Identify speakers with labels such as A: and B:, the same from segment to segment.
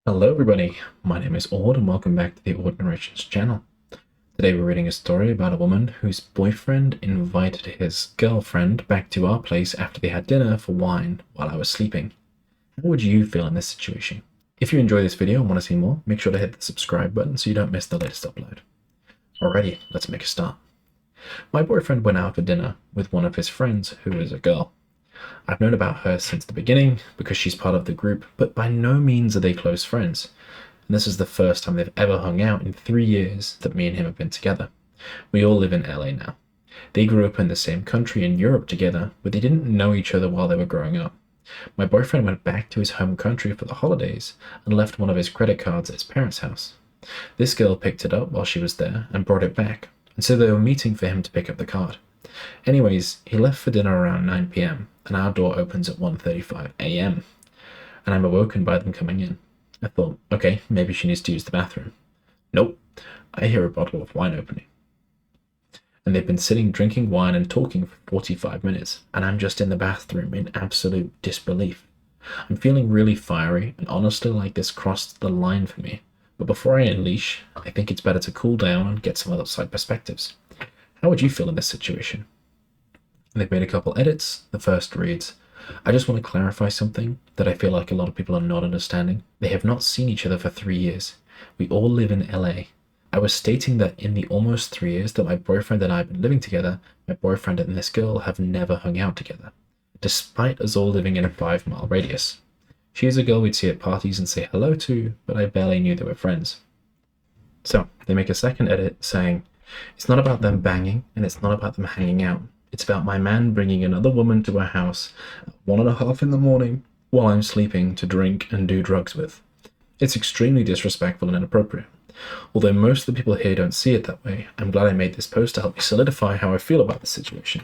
A: Hello everybody, my name is Aud and welcome back to the Aud Narrations channel. Today we're reading a story about a woman whose boyfriend invited his girlfriend back to our place after they had dinner for wine while I was sleeping. How would you feel in this situation? If you enjoy this video and want to see more, make sure to hit the subscribe button so you don't miss the latest upload. Alrighty, let's make a start. My boyfriend went out for dinner with one of his friends who is a girl. I've known about her since the beginning because she's part of the group, but by no means are they close friends. And this is the first time they've ever hung out in 3 years that me and him have been together. We all live in LA now. They grew up in the same country in Europe together, but they didn't know each other while they were growing up. My boyfriend went back to his home country for the holidays and left one of his credit cards at his parents' house. This girl picked it up while she was there and brought it back, and so they were meeting for him to pick up the card. Anyways, he left for dinner around 9 p.m. and our door opens at 1:35 a.m. and I'm awoken by them coming in. I thought, okay, maybe she needs to use the bathroom. Nope, I hear a bottle of wine opening. And they've been sitting drinking wine and talking for 45 minutes, and I'm just in the bathroom in absolute disbelief. I'm feeling really fiery, and honestly like this crossed the line for me. But before I unleash, I think it's better to cool down and get some outside perspectives. How would you feel in this situation? They've made a couple edits. The first reads, I just want to clarify something that I feel like a lot of people are not understanding. They have not seen each other for 3 years. We all live in LA. I was stating that in the almost 3 years that my boyfriend and I have been living together, my boyfriend and this girl have never hung out together, despite us all living in a 5-mile radius. She is a girl we'd see at parties and say hello to, but I barely knew they were friends. So they make a second edit saying, it's not about them banging, and it's not about them hanging out. It's about my man bringing another woman to our house at 1:30 in the morning while I'm sleeping to drink and do drugs with. It's extremely disrespectful and inappropriate. Although most of the people here don't see it that way, I'm glad I made this post to help me solidify how I feel about the situation.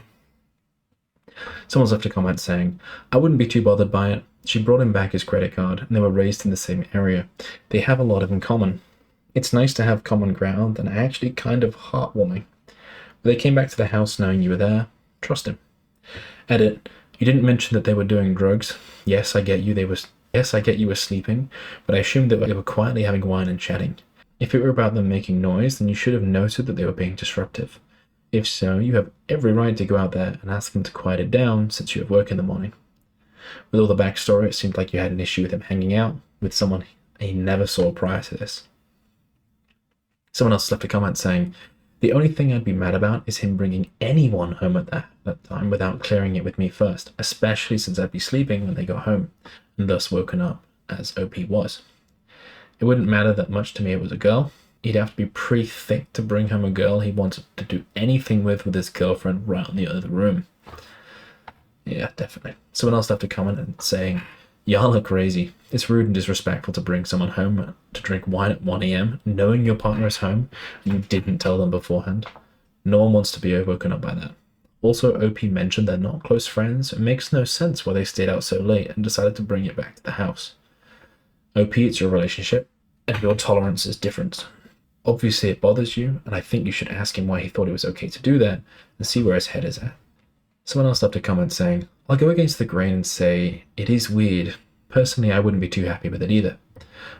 A: Someone's left a comment saying, I wouldn't be too bothered by it. She brought him back his credit card, and they were raised in the same area. They have a lot in common. It's nice to have common ground and actually kind of heartwarming. But they came back to the house knowing you were there. Trust him. Edit. You didn't mention that they were doing drugs. Yes, I get you. Yes, I get you were sleeping, but I assumed that they were quietly having wine and chatting. If it were about them making noise, then you should have noted that they were being disruptive. If so, you have every right to go out there and ask them to quiet it down since you have work in the morning. With all the backstory, it seemed like you had an issue with him hanging out with someone he never saw prior to this. Someone else left a comment saying, the only thing I'd be mad about is him bringing anyone home at that time without clearing it with me first, especially since I'd be sleeping when they got home, and thus woken up, as OP was. It wouldn't matter that much to me it was a girl. He'd have to be pretty thick to bring home a girl he wanted to do anything with his girlfriend right in the other room. Yeah, definitely. Someone else left a comment and saying, y'all are crazy. It's rude and disrespectful to bring someone home to drink wine at 1 a.m. knowing your partner is home and you didn't tell them beforehand. No one wants to be woken up by that. Also, OP mentioned they're not close friends. It makes no sense why they stayed out so late and decided to bring it back to the house. OP, it's your relationship, and your tolerance is different. Obviously it bothers you, and I think you should ask him why he thought it was okay to do that and see where his head is at. Someone else left a comment saying, I'll go against the grain and say, it is weird. Personally, I wouldn't be too happy with it either.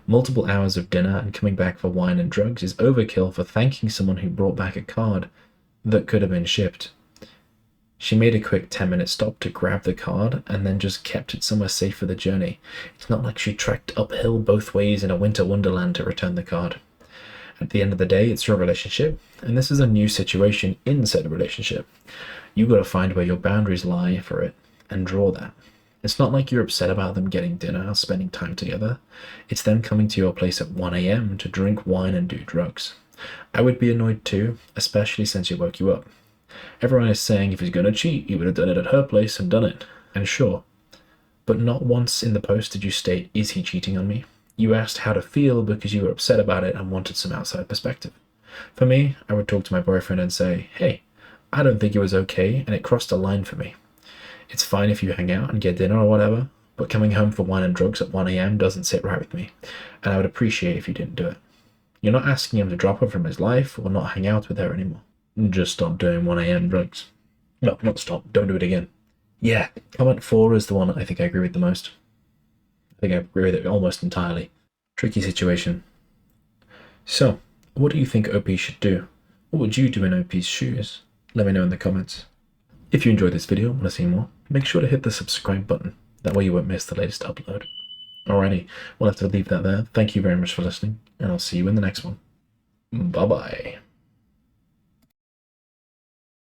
A: Multiple hours of dinner and coming back for wine and drugs is overkill for thanking someone who brought back a card that could have been shipped. She made a quick 10-minute stop to grab the card and then just kept it somewhere safe for the journey. It's not like she trekked uphill both ways in a winter wonderland to return the card. At the end of the day, it's your relationship, and this is a new situation in said relationship. You gotta find where your boundaries lie for it and draw that. It's not like you're upset about them getting dinner or spending time together. It's them coming to your place at 1 a.m. to drink wine and do drugs. I would be annoyed too, especially since he woke you up. Everyone is saying if he's gonna cheat, he would have done it at her place and done it. And sure. But not once in the post did you state, is he cheating on me? You asked how to feel because you were upset about it and wanted some outside perspective. For me, I would talk to my boyfriend and say, hey, I don't think it was okay and it crossed a line for me. It's fine if you hang out and get dinner or whatever, but coming home for wine and drugs at 1 a.m. doesn't sit right with me, and I would appreciate if you didn't do it. You're not asking him to drop her from his life or not hang out with her anymore. Just stop doing 1 a.m. drugs. No, not stop, don't do it again. Yeah, comment 4 is the one I think I agree with the most. I think I agree with it almost entirely. Tricky situation. So, what do you think OP should do? What would you do in OP's shoes? Let me know in the comments. If you enjoyed this video and want to see more, make sure to hit the subscribe button. That way you won't miss the latest upload. Alrighty, we'll have to leave that there. Thank you very much for listening, and I'll see you in the next one. Bye-bye.